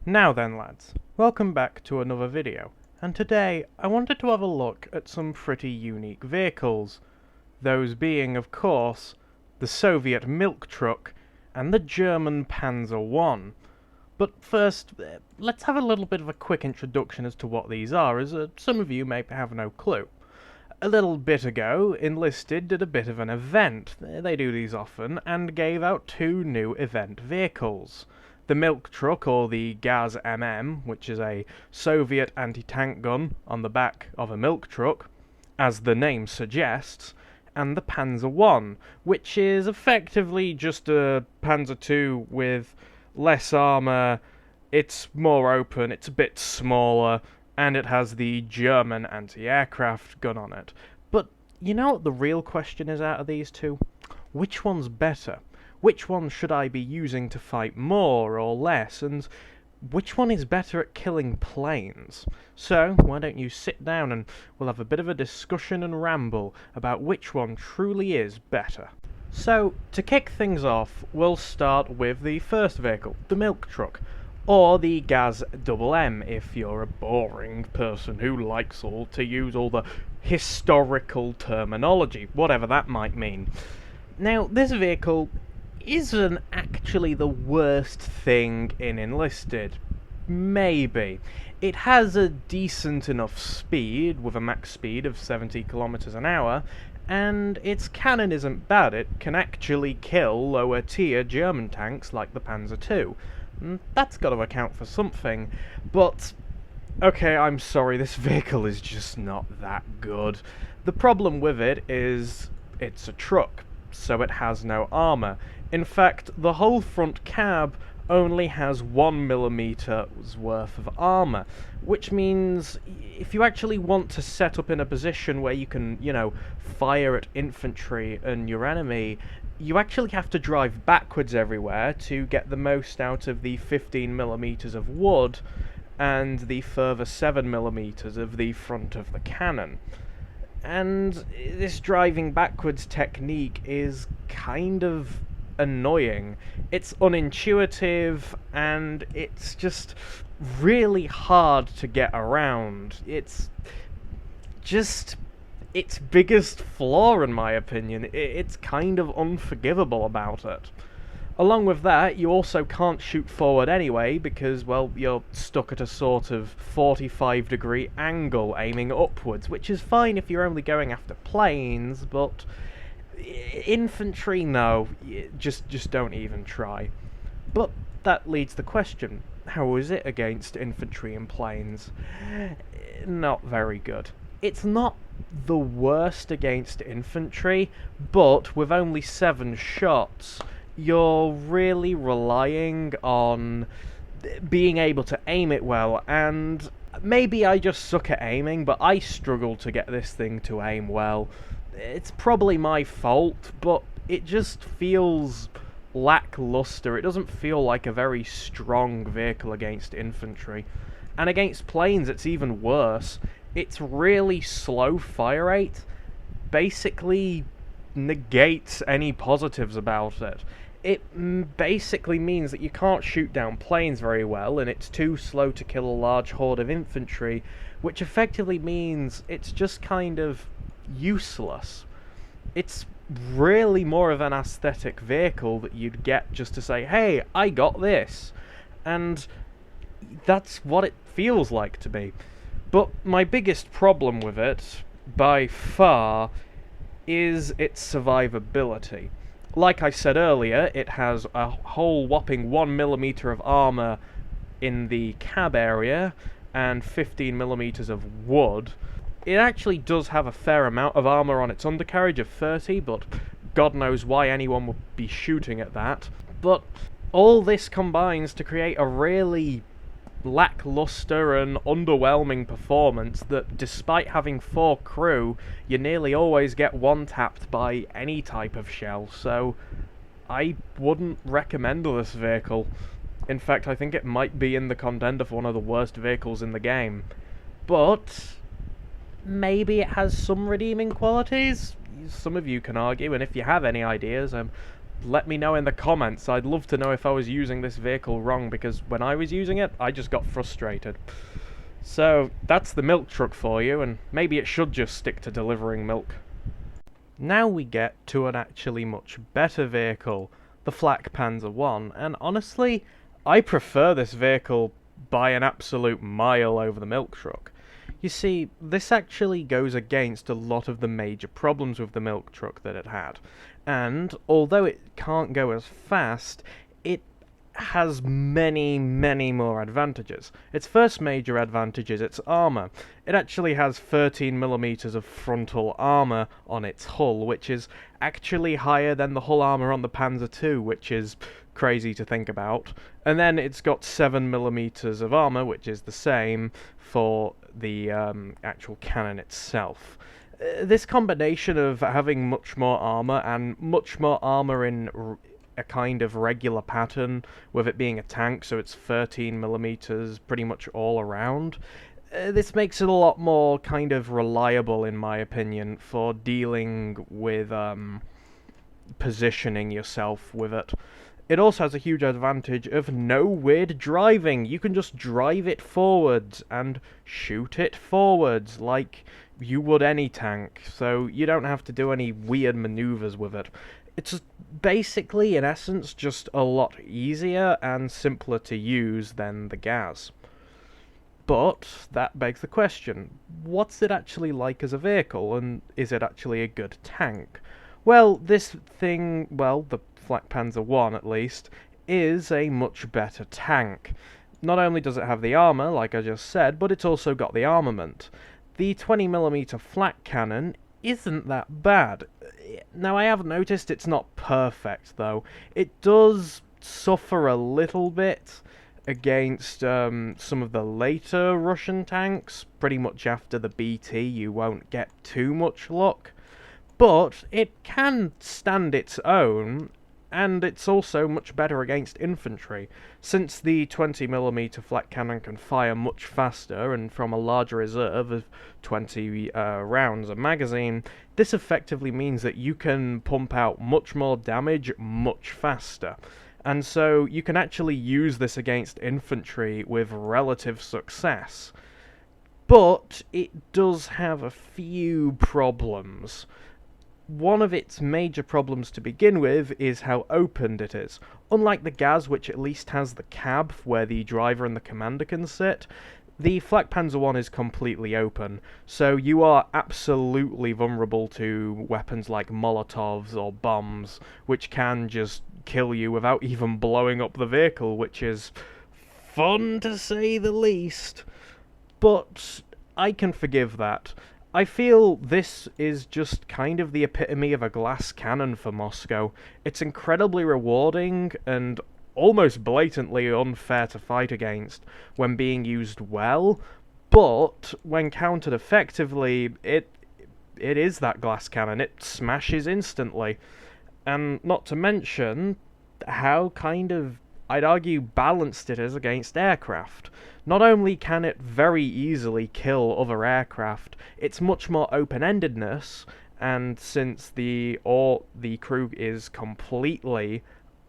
Now then lads, welcome back to another video, and today I wanted to have a look at some pretty unique vehicles, those being of course the Soviet milk truck and the German Panzer I. But first, let's have a little bit of a quick introduction as to what these are, as some of you may have no clue. A little bit ago, Enlisted did a bit of an event, they do these often, and gave out two new event vehicles. The milk truck, or the GAZ-MM, which is a Soviet anti-tank gun on the back of a milk truck, as the name suggests, and the Panzer I, which is effectively just a Panzer II with less armour, it's more open, it's a bit smaller, and it has the German anti-aircraft gun on it. But you know what the real question is out of these two? Which one's better? Which one should I be using to fight more or less? And which one is better at killing planes? So, why don't you sit down and we'll have a bit of a discussion and ramble about which one truly is better. So, to kick things off, we'll start with the first vehicle, the milk truck, or the GAZ-MM if you're a boring person who likes to use all the historical terminology, whatever that might mean. Now, this vehicle isn't actually the worst thing in Enlisted. Maybe. It has a decent enough speed, with a max speed of 70 kilometers an hour, and its cannon isn't bad. It can actually kill lower tier German tanks like the Panzer II. That's got to account for something, but okay, I'm sorry, this vehicle is just not that good. The problem with it is it's a truck, so it has no armour. In fact, the whole front cab only has 1mm worth of armour, which means if you actually want to set up in a position where you can, fire at infantry and your enemy, you actually have to drive backwards everywhere to get the most out of the 15mm of wood and the further 7mm of the front of the cannon. And this driving backwards technique is kind of annoying. It's unintuitive and it's just really hard to get around. It's just its biggest flaw, in my opinion. It's kind of unforgivable about it. Along with that, you also can't shoot forward anyway because, well, you're stuck at a sort of 45-degree angle aiming upwards, which is fine if you're only going after planes, but infantry, no, just don't even try. But that leads the question, how is it against infantry and planes? Not very good. It's not the worst against infantry, but with only 7 shots, you're really relying on being able to aim it well, and maybe I just suck at aiming, but I struggle to get this thing to aim well. It's probably my fault, but it just feels lackluster. It doesn't feel like a very strong vehicle against infantry. And against planes, it's even worse. Its really slow fire rate basically negates any positives about it. It basically means that you can't shoot down planes very well, and it's too slow to kill a large horde of infantry, which effectively means it's just kind of useless. It's really more of an aesthetic vehicle that you'd get just to say, hey, I got this. And that's what it feels like to me. But my biggest problem with it, by far, is its survivability. Like I said earlier, it has a whole whopping 1mm of armour in the cab area and 15mm of wood. It actually does have a fair amount of armour on its undercarriage of 30, but God knows why anyone would be shooting at that. But all this combines to create a really lackluster and underwhelming performance that, despite having 4 crew, you nearly always get one-tapped by any type of shell, so I wouldn't recommend this vehicle. In fact, I think it might be in the contender for one of the worst vehicles in the game. But maybe it has some redeeming qualities? Some of you can argue, and if you have any ideas, let me know in the comments. I'd love to know if I was using this vehicle wrong, because when I was using it, I just got frustrated. So, that's the milk truck for you, and maybe it should just stick to delivering milk. Now we get to an actually much better vehicle, the Flak Panzer 1, and honestly, I prefer this vehicle by an absolute mile over the milk truck. You see, this actually goes against a lot of the major problems with the milk truck that it had, and although it can't go as fast, it has many, many more advantages. Its first major advantage is its armour. It actually has 13mm of frontal armour on its hull, which is actually higher than the hull armour on the Panzer II, which is crazy to think about. And then it's got 7mm of armour, which is the same for the actual cannon itself. This combination of having much more armour and much more armour in a kind of regular pattern, with it being a tank, so it's 13mm pretty much all around. This makes it a lot more kind of reliable, in my opinion, for dealing with positioning yourself with it. It also has a huge advantage of no weird driving. You can just drive it forwards and shoot it forwards like you would any tank, so you don't have to do any weird maneuvers with it. It's basically, in essence, just a lot easier and simpler to use than the GAZ. But that begs the question, what's it actually like as a vehicle, and is it actually a good tank? Well, this thing, the Flak Panzer 1 at least, is a much better tank. Not only does it have the armour, like I just said, but it's also got the armament. The 20mm flak cannon isn't that bad. Now, I have noticed it's not perfect, though. It does suffer a little bit against some of the later Russian tanks. Pretty much after the BT, you won't get too much luck. But it can stand its own, and it's also much better against infantry, since the 20mm flak cannon can fire much faster and from a larger reserve of 20 rounds a magazine. This effectively means that you can pump out much more damage much faster, and so you can actually use this against infantry with relative success. But it does have a few problems. One of its major problems to begin with is how opened it is. Unlike the GAZ, which at least has the cab where the driver and the commander can sit, the Flak Panzer 1 is completely open, so you are absolutely vulnerable to weapons like Molotovs or bombs, which can just kill you without even blowing up the vehicle, which is fun to say the least. But I can forgive that. I feel this is just kind of the epitome of a glass cannon for Moscow. It's incredibly rewarding and almost blatantly unfair to fight against when being used well, but when countered effectively, it is that glass cannon. It smashes instantly. And not to mention how kind of, I'd argue, balanced it is against aircraft. Not only can it very easily kill other aircraft, it's much more open-endedness, and since the crew is completely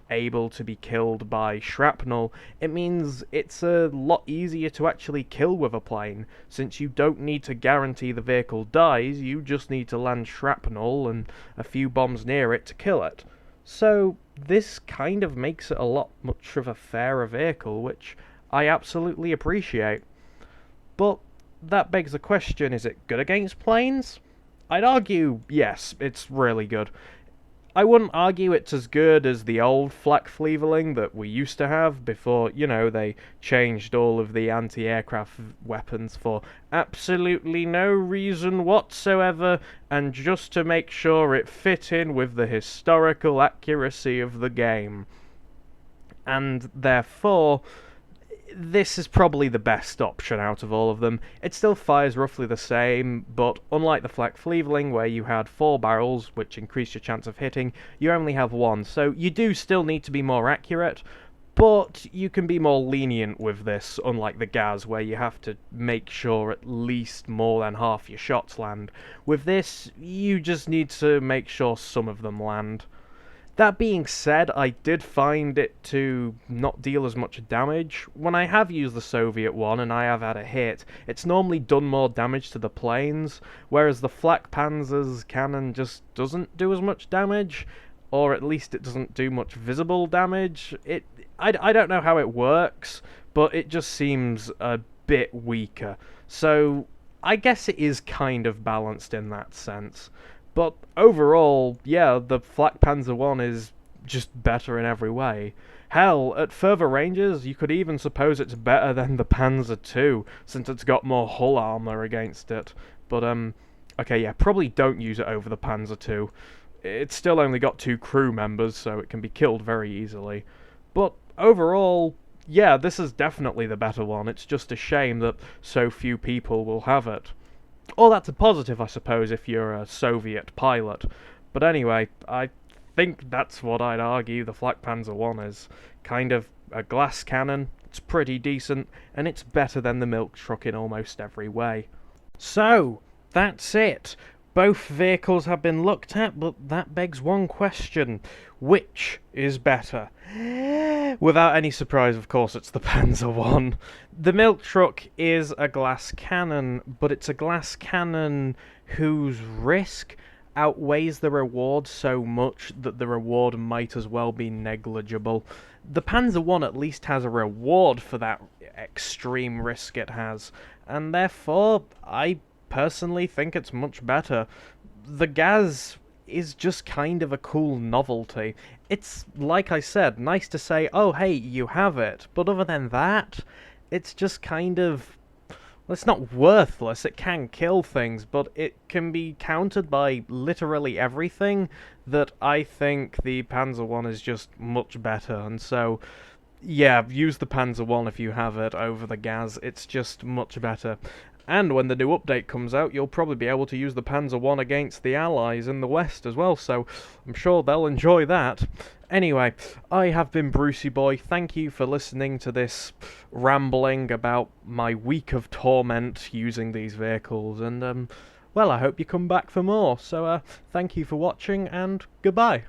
able to be killed by shrapnel, it means it's a lot easier to actually kill with a plane, since you don't need to guarantee the vehicle dies, you just need to land shrapnel and a few bombs near it to kill it. So this kind of makes it a lot much of a fairer vehicle, which I absolutely appreciate. But that begs the question, is it good against planes? I'd argue, yes, it's really good. I wouldn't argue it's as good as the old flak Fleveling that we used to have before, they changed all of the anti-aircraft weapons for absolutely no reason whatsoever, and just to make sure it fit in with the historical accuracy of the game. And therefore, this is probably the best option out of all of them. It still fires roughly the same, but unlike the flak Fleveling, where you had 4 barrels, which increased your chance of hitting, you only have 1, so you do still need to be more accurate, but you can be more lenient with this, unlike the GAZ, where you have to make sure at least more than half your shots land. With this, you just need to make sure some of them land. That being said, I did find it to not deal as much damage. When I have used the Soviet one and I have had a hit, it's normally done more damage to the planes, whereas the Flak Panzer's cannon just doesn't do as much damage, or at least it doesn't do much visible damage. I don't know how it works, but it just seems a bit weaker. So I guess it is kind of balanced in that sense. But overall, yeah, the Flak Panzer 1 is just better in every way. Hell, at further ranges, you could even suppose it's better than the Panzer 2, since it's got more hull armor against it. But, okay, yeah, probably don't use it over the Panzer 2. It's still only got 2 crew members, so it can be killed very easily. But overall, yeah, this is definitely the better one. It's just a shame that so few people will have it. Or that's a positive, I suppose, if you're a Soviet pilot. But anyway, I think that's what I'd argue the Flak Panzer 1 is. Kind of a glass cannon, it's pretty decent, and it's better than the milk truck in almost every way. So, that's it. Both vehicles have been looked at, but that begs one question. Which is better? Without any surprise, of course, it's the Panzer 1. The milk truck is a glass cannon, but it's a glass cannon whose risk outweighs the reward so much that the reward might as well be negligible. The Panzer 1 at least has a reward for that extreme risk it has, and therefore, I personally think it's much better. The GAZ is just kind of a cool novelty. It's, like I said, nice to say, oh hey, you have it, but other than that, it's just kind of, well, it's not worthless, it can kill things, but it can be countered by literally everything that I think the Panzer 1 is just much better, and so, yeah, use the Panzer 1 if you have it over the GAZ, it's just much better. And when the new update comes out, you'll probably be able to use the Panzer 1 against the Allies in the West as well, so I'm sure they'll enjoy that. Anyway, I have been Brucey Boy. Thank you for listening to this rambling about my week of torment using these vehicles, and, well, I hope you come back for more. So, thank you for watching, and goodbye.